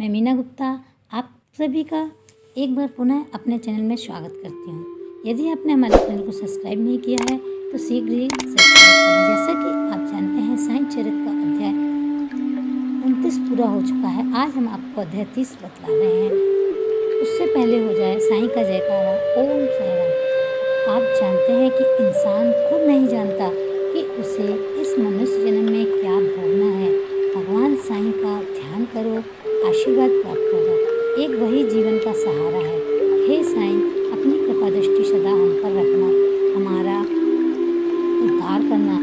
मैं मीना गुप्ता आप सभी का एक बार पुनः अपने चैनल में स्वागत करती हूँ। यदि आपने हमारे चैनल को सब्सक्राइब नहीं किया है तो शीघ्र ही सब्सक्राइब करें। जैसा कि आप जानते हैं साईं चरित का अध्याय 29 पूरा हो चुका है। आज हम आपको अध्याय 30 बतला रहे हैं। उससे पहले हो जाए साईं का जयकारा। ओम साईं राम। आप जानते हैं कि इंसान खुद नहीं जानता कि उसे इस मनुष्य जन्म में क्या भोगना है। भगवान साईं का ध्यान करो, आशीर्वाद प्राप्त होगा। एक वही जीवन का सहारा है। हे साईं, अपनी कृपा दृष्टि सदा हम पर रखना, हमारा उद्धार करना।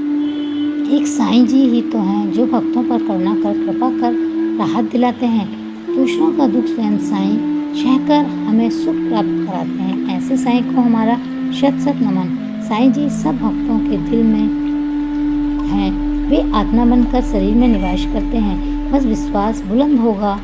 एक साईं जी ही तो हैं जो भक्तों पर करुणा कर कृपा कर राहत दिलाते हैं। दूसरों का दुख स्वयं साईं सहकर हमें सुख प्राप्त कराते हैं। ऐसे साईं को हमारा शत शत नमन। साईं जी सब भक्तों के दिल में हैं। वे आत्मा बनकर शरीर में निवास करते हैं। बस विश्वास बुलंद होगा,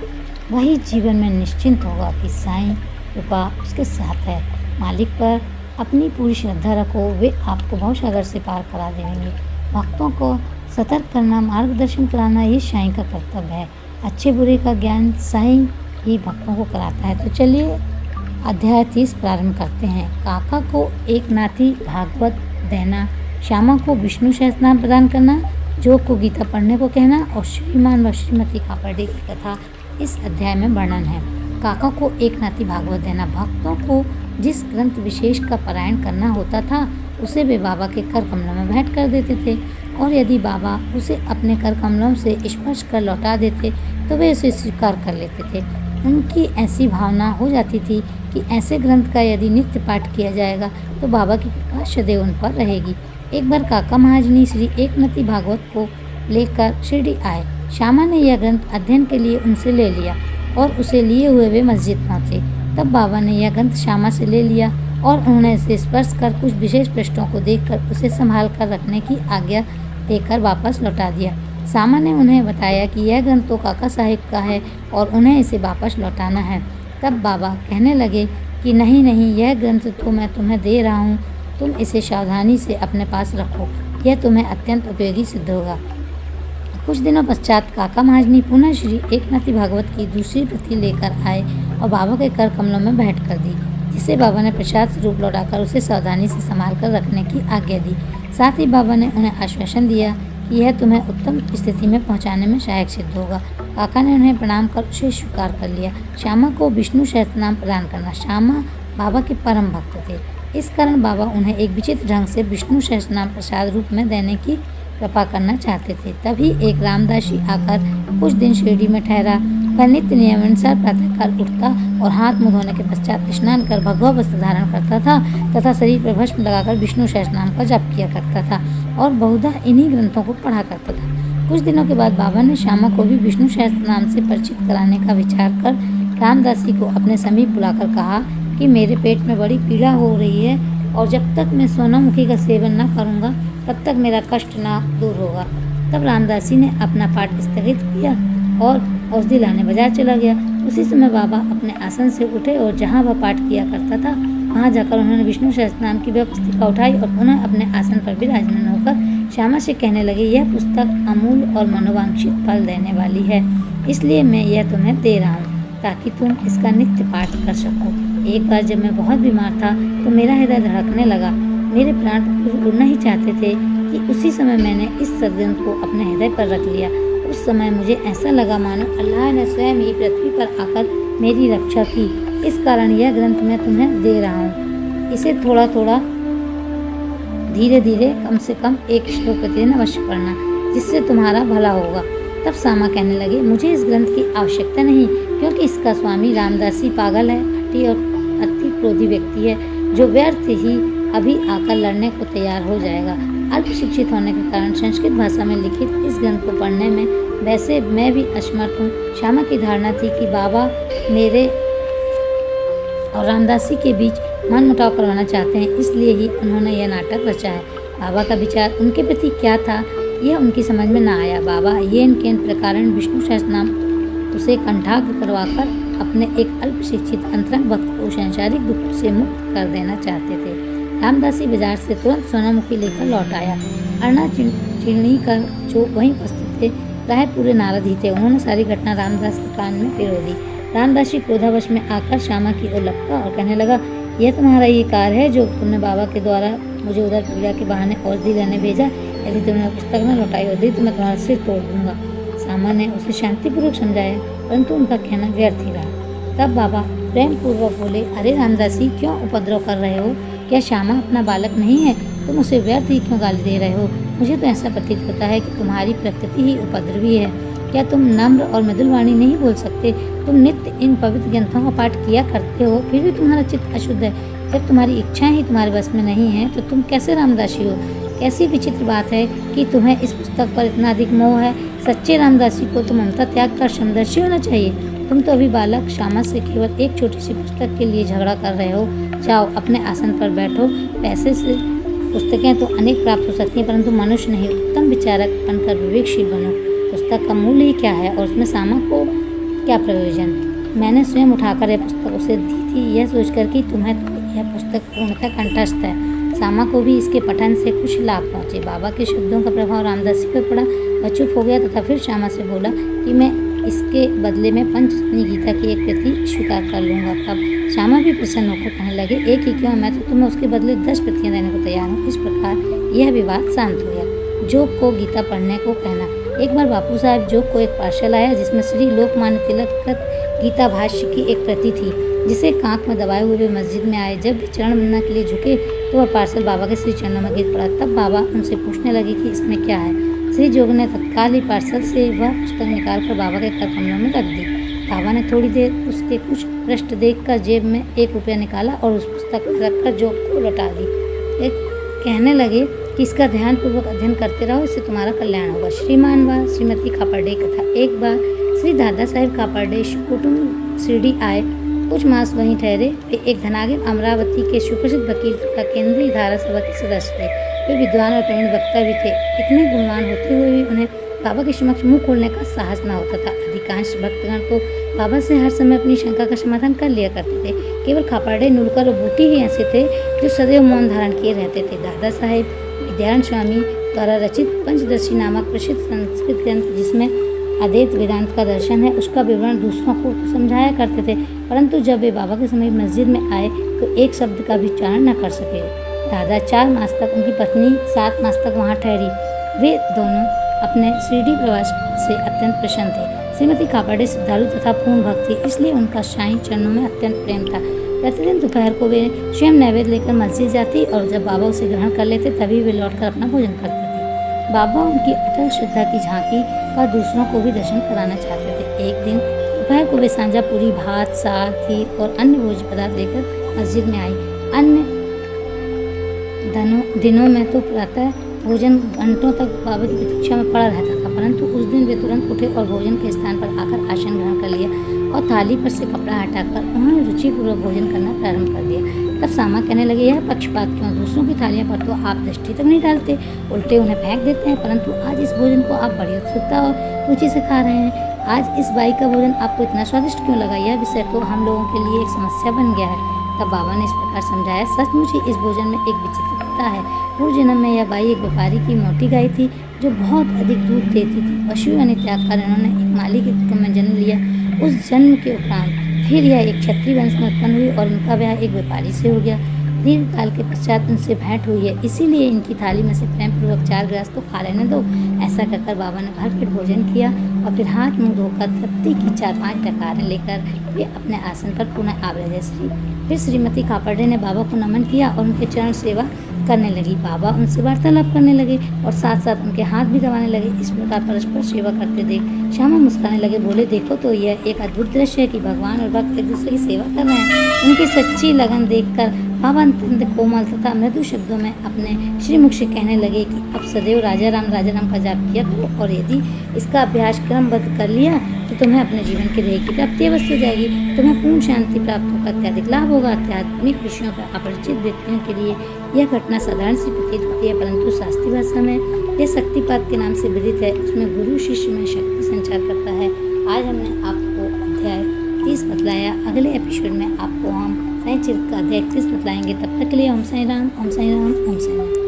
वही जीवन में निश्चिंत होगा कि साईं कृपा उसके साथ है। मालिक पर अपनी पूरी श्रद्धा रखो, वे आपको भवसागर से पार करा देंगे। भक्तों को सतर्क करना, मार्गदर्शन कराना ये साईं का कर्तव्य है। अच्छे बुरे का ज्ञान साईं ही भक्तों को कराता है। तो चलिए अध्याय 30 प्रारंभ करते हैं। काका को एक नाती भागवत देना, श्यामा को विष्णु सहस्त्रनाम प्रदान करना, जो को गीता पढ़ने को कहना और श्रीमान व श्रीमती कापड़े की कथा इस अध्याय में वर्णन है। काका को एक नाती भागवत देना। भक्तों को जिस ग्रंथ विशेष का पारायण करना होता था उसे वे बाबा के कर कमलों में भेंट कर देते थे, और यदि बाबा उसे अपने कर कमलों से स्पर्श कर लौटा देते तो वे उसे स्वीकार कर लेते थे। उनकी ऐसी भावना हो जाती थी कि ऐसे ग्रंथ का यदि नित्य पाठ किया जाएगा तो बाबा की कृपा सदैव उन पर रहेगी। एक बार काका महाजनी श्री एकमती भागवत को लेकर शिरडी आए। श्यामा ने यह ग्रंथ अध्ययन के लिए उनसे ले लिया और उसे लिए हुए वे मस्जिद पहुँचे। तब बाबा ने यह ग्रंथ श्यामा से ले लिया और उन्होंने इसे स्पर्श कर कुछ विशेष पृष्ठों को देखकर उसे संभाल कर रखने की आज्ञा देकर वापस लौटा दिया। श्यामा ने उन्हें बताया कि यह ग्रंथ तो काका साहिब का है और उन्हें इसे वापस लौटाना है। तब बाबा कहने लगे कि नहीं नहीं, यह ग्रंथ तो मैं तुम्हें दे रहा हूँ, तुम इसे सावधानी से अपने पास रखो, यह तुम्हें अत्यंत उपयोगी सिद्ध होगा। कुछ दिनों पश्चात काका महाजनी पुनः श्री एकनाथी भागवत की दूसरी प्रति लेकर आए और बाबा के कर कमलों में भेंट कर दी, जिसे बाबा ने प्रसाद स्वरूप लौटाकर उसे सावधानी से संभाल कर रखने की आज्ञा दी। साथ ही बाबा ने उन्हें आश्वासन दिया कि यह तुम्हें उत्तम स्थिति में पहुंचाने में सहायक सिद्ध होगा। काका ने उन्हें प्रणाम कर उसे स्वीकार कर लिया। श्यामा को विष्णु सहस्त्रनाम प्रदान करना। श्यामा बाबा के परम भक्त थे, इस कारण बाबा उन्हें एक विचित्र ढंग से विष्णु सहस्त्रनाम प्रसाद रूप में देने की कृपा करना चाहते थे। तभी एक रामदासी आकर कुछ दिन शिरडी में ठहरा। वह नित्य नियमानुसार प्रातःकाल उठता और हाथ मुँह धोने के पश्चात स्नान कर भगवा वस्त्र धारण करता था तथा शरीर पर भस्म लगाकर विष्णु सहस्त्रनाम का जाप किया करता था और बहुधा इन्हीं ग्रंथों को पढ़ा करता था। कुछ दिनों के बाद बाबा ने श्यामा को भी विष्णु सहस्त्रनाम से परिचित कराने का विचार कर रामदासी को अपने समीप बुलाकर कहा कि मेरे पेट में बड़ी पीड़ा हो रही है और जब तक मैं सोनामुखी का सेवन न करूँगा तब तक मेरा कष्ट ना दूर होगा। तब रामदासी ने अपना पाठ स्थगित किया और औषधि लाने बाजार चला गया। उसी समय बाबा अपने आसन से उठे और जहाँ वह पाठ किया करता था वहाँ जाकर उन्होंने विष्णु सहस्त्रनाम की वह पुस्तिका उठाई और पुनः अपने आसन पर विराजमान होकर श्यामा से कहने लगे, यह पुस्तक अमूल और मनोवांछित फल देने वाली है, इसलिए मैं यह तुम्हें दे रहा हूँ ताकि तुम इसका नित्य पाठ कर सको। एक बार जब मैं बहुत बीमार था तो मेरा हृदय धड़कने लगा। मेरे प्राण उड़ना ही चाहते थे कि उसी समय मैंने इस सदग्रंथ को अपने हृदय पर रख लिया। उस समय मुझे ऐसा लगा मानो अल्लाह ने स्वयं ही पृथ्वी पर आकर मेरी रक्षा की। इस कारण यह ग्रंथ मैं तुम्हें दे रहा हूँ। इसे थोड़ा थोड़ा धीरे धीरे कम से कम एक श्लोक प्रतिदिन अवश्य पढ़ना, जिससे तुम्हारा भला होगा। तब श्यामा कहने लगे, मुझे इस ग्रंथ की आवश्यकता नहीं, क्योंकि इसका स्वामी रामदासी पागल है, हठी और अति क्रोधी व्यक्ति है जो व्यर्थ ही अभी आकर लड़ने को तैयार हो जाएगा। अल्प शिक्षित होने के कारण संस्कृत भाषा में लिखित इस ग्रंथ को पढ़ने में वैसे मैं भी असमर्थ हूँ। श्यामा की धारणा थी कि बाबा मेरे और रामदासी के बीच मनमुटाव करवाना चाहते हैं, इसलिए ही उन्होंने यह नाटक रचा है। बाबा का विचार उनके प्रति क्या था यह उनकी समझ में ना आया। बाबा ये के प्रकार विष्णु सहस्त्रनाम उसे कंठाग्र करवाकर अपने एक अल्प शिक्षित अंतरंग भक्त को सांसारिक दुख से मुक्त कर देना चाहते थे। रामदासी बाजार से तुरंत सोनामुखी लेकर लौट आया। अर्णा चिड़नी कर जो वहीं उपस्थित थे प्राय पूरे नारद ही थे। उन्होंने सारी घटना रामदास के कान में पिरो दी। रामदास जी क्रोधावश में आकर श्यामा की ओर लपका और कहने लगा, यह तुम्हारा ये कार है जो तुमने बाबा के द्वारा मुझे उधर पूजा के बहाने औषधि लेने भेजा। यदि तुमने पुस्तक न लौटाई होती तो मैं तुम्हारा सिर तोड़ दूंगा। श्यामा ने उसे शांतिपूर्वक समझाया, परंतु उनका कहना व्यर्थ ही रहा। तब बाबा प्रेम पूर्वक बोले, अरे रामदास जी, क्यों उपद्रव कर रहे हो? क्या श्यामा अपना बालक नहीं है? तुम उसे व्यर्थ ही क्यों गाली दे रहे हो? मुझे तो ऐसा प्रतीत होता है कि तुम्हारी प्रकृति ही उपद्रवी है। क्या तुम नम्र और मृदुल वाणी नहीं बोल सकते? तुम नित्य इन पवित्र ग्रंथों का पाठ किया करते हो, फिर भी तुम्हारा चित्त अशुद्ध है। जब तुम्हारी इच्छाएं ही तुम्हारे बस में नहीं है तो तुम कैसे रामदासी हो? कैसी विचित्र बात है कि तुम्हें इस पुस्तक पर इतना अधिक मोह है। सच्चे रामदासी को तो ममता त्याग कर समदर्शी होना चाहिए। तुम तो अभी बालक श्यामा से केवल एक छोटी सी पुस्तक के लिए झगड़ा कर रहे हो। जाओ अपने आसन पर बैठो। पैसे से पुस्तकें तो अनेक प्राप्त हो सकती हैं, परंतु मनुष्य नहीं। उत्तम विचारक बनकर विवेकशील बनो। पुस्तक का मूल्य ही क्या है और उसमें श्यामा को क्या प्रयोजन? मैंने स्वयं उठाकर यह पुस्तक उसे दी थी, यह सोचकर कि तुम्हें तो यह पुस्तक पूर्णतः कंठस्थ है। श्यामा को भी इसके पठन से कुछ लाभ पहुँचे। बाबा के शब्दों का प्रभाव रामदासी पर पड़ा। वह चुप हो गया तथा फिर श्यामा से बोला कि मैं इसके बदले में पंचरत्नी गीता की एक प्रति स्वीकार कर लूँगा। तब श्यामा भी प्रसन्न होकर कहने लगे, एक ही क्यों, मैं तो तुम्हें उसके बदले 10 प्रतियाँ देने को तैयार हूँ। इस प्रकार यह विवाद शांत हो गया। जोग को गीता पढ़ने को कहना। एक बार बापू साहब जोग को एक पार्सल आया जिसमें श्री लोकमान्य तिलक कृत गीता भाष्य की एक प्रति थी, जिसे कांख में दबाए हुए वे मस्जिद में आए। जब वे चरण वंदना के लिए झुके तो वह पार्सल बाबा के श्री चरणों में गिर पड़ा। तब बाबा उनसे पूछने लगे कि इसमें क्या है। श्री जोग ने तत्काल ही पार्सल से वह पुस्तक निकालकर बाबा के कर कमलों में रख दी। बाबा ने थोड़ी देर उसके कुछ पृष्ठ देखकर जेब में 1 रुपया निकाला और उस पुस्तक रखकर जोग को लौटा दी। एक कहने लगे कि इसका ध्यानपूर्वक अध्ययन करते रहो, इससे तुम्हारा कल्याण होगा। श्रीमान व श्रीमती खापर्डे कथा। एक बार श्री दादा साहेब खापर्डे कुटुंब शिरडी आए। कुछ मास वहीं ठहरे। वे एक धनागिर अमरावती के सुप्रसिद्ध वकील तथा केंद्रीय धारासभा के सदस्य थे। वे विद्वान और प्रवीण वक्ता भी थे। इतने गुणवान होते हुए भी उन्हें बाबा के समक्ष मुंह खोलने का साहस न होता था। अधिकांश भक्तगण तो बाबा से हर समय अपनी शंका का समाधान कर लिया करते थे। केवल खापर्डे, नुलकर और बूटी ही ऐसे थे जो सदैव मौन धारण किए रहते थे। दादा साहेब विद्यानंद स्वामी द्वारा रचित पंचदर्शी नामक प्रसिद्ध संस्कृत ग्रंथ, जिसमें अद्वैत वेदांत का दर्शन है, उसका विवरण दूसरों को तो समझाया करते थे, परंतु जब वे बाबा के समय मस्जिद में आए तो एक शब्द का भी उच्चारण न कर सके। दादा 4 मास तक, उनकी पत्नी 7 मास तक वहाँ ठहरी। वे दोनों अपने शिरडी प्रवास से अत्यंत प्रसन्न थे। श्रीमती खापर्डे श्रद्धालु तथा पूर्ण भक्त थी, इसलिए उनका शाही चरणों में अत्यंत प्रेम था। प्रतिदिन दोपहर को वे स्वयं नैवेद्य लेकर मस्जिद जाती और जब बाबा उसे ग्रहण कर लेते तभी वे लौटकर अपना भोजन करते थे। बाबा उनकी अटल श्रद्धा की झांकी का दूसरों को भी दर्शन कराना चाहते थे। एक दिन दोपहर को वे सांझा पूरी, भात, साग, खीर और अन्य भोज्य पदार्थ लेकर मस्जिद में आई। अन्य दिनों में तो प्रातः भोजन घंटों तक बाबा की प्रतीक्षा में पड़ा रहता था, परंतु उस दिन वे तुरंत उठे और भोजन के स्थान पर आकर आसन ग्रहण कर लिया और थाली पर से कपड़ा हटाकर उन्होंने रुचिपूर्वक भोजन करना प्रारंभ कर दिया। तब श्यामा कहने लगे, यह पक्षपात क्यों? दूसरों की थालियों पर तो आप दृष्टि तक नहीं डालते, उल्टे उन्हें फेंक देते हैं, परंतु आज इस भोजन को आप बड़ी उत्सुकता और रुचि से खा रहे हैं। आज इस बाई का भोजन आपको इतना स्वादिष्ट क्यों लगा? यह विषय तो हम लोगों के लिए एक समस्या बन गया है। तब बाबा ने इस प्रकार समझाया, सचमुच ही इस भोजन में एक विचित्रता है। पूर्व जन्म में यह बाई एक व्यापारी की मोटी गाय थी जो बहुत अधिक दूध देती थी। पशु यानी त्याग कर इन्होंने एक माली के कुटुंब में जन्म लिया। उस जन्म के उपरांत फिर यह एक क्षत्रिय वंश में उत्पन्न हुई और इनका ब्याह एक व्यापारी से हो गया। दीर्घ काल के पश्चात उनसे भेंट हुई है, इसीलिए इनकी थाली में से प्रेमपूर्वक 4 गिलास तो खा लेने दो। ऐसा कहकर बाबा ने भरपेट भोजन किया और फिर हाथ मुंह धोकर तृप्ति की 4-5 टकारें लेकर वे अपने आसन पर पुनः आवे। फिर श्रीमती खापर्डे ने बाबा को नमन किया और उनके चरण सेवा करने लगी। बाबा उनसे वार्तालाप करने लगे और साथ साथ उनके हाथ भी दबाने लगे। इस प्रकार परस्पर सेवा करते देख श्यामा मुस्कुराने लगे। बोले, देखो तो यह एक अद्भुत दृश्य है कि भगवान और भक्त एक दूसरे की सेवा कर रहे हैं। उनकी सच्ची लगन देखकर बाबा अत्यंत कोमल तथा मृदु शब्दों में अपने श्रीमुख से कहने लगे कि अब सदैव राजा राम का जाप किया करो, और यदि इसका अभ्यास क्रमबद्ध कर लिया तो तुम्हें अपने जीवन की ध्येय की प्राप्ति अवश्य हो जाएगी। तुम्हें पूर्ण शांति प्राप्त होकर अत्यधिक लाभ होगा। आध्यात्मिक विषयों पर अपरिचित व्यक्तियों के लिए यह घटना साधारण सी प्रतीत होती है, परंतु शास्त्रीय भाषा में यह शक्तिपात के नाम से विदित है। उसमें गुरु शिष्य में शक्ति संचार करता है। आज हमने आपको अध्याय 30 बतलाया। अगले एपिसोड में आपको हम साईं चरित्र का अध्याय 31 बतलाएंगे। तब तक के लिए ओम साईं राम, ओम साईं राम, ओम साईं राम।